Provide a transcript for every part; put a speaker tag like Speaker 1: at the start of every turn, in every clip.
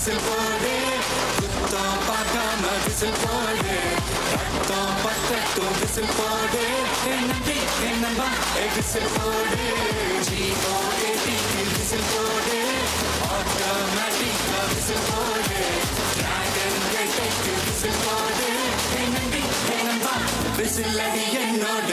Speaker 1: whistle போடு குத்தம் பார்க்காம விசில் போடு ரத்தம் பத்தட்டும் விசில் போடு நம்பி நம்பா விசில் போடு ஜிஓஏடி விசில் போடு ஆட்டோமேட்டிக்கா விசில் போடு டிராகன் கைக்கு விசில் போடு நம்பி நம்பா விசில் அடி என்னோட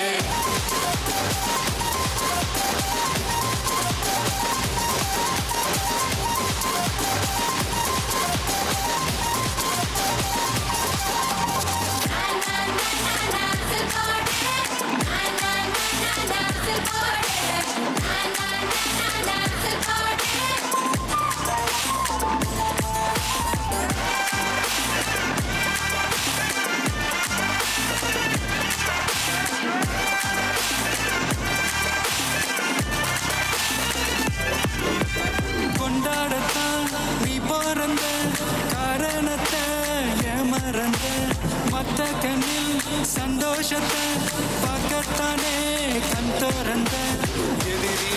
Speaker 1: கொண்டாடத்தான் நீ பிறந்த காரணத்தை ஏமறந்த மத்த கண்ணில் சந்தோஷத்தை பார்க்கத்தானே கண் திறந்த எதிரி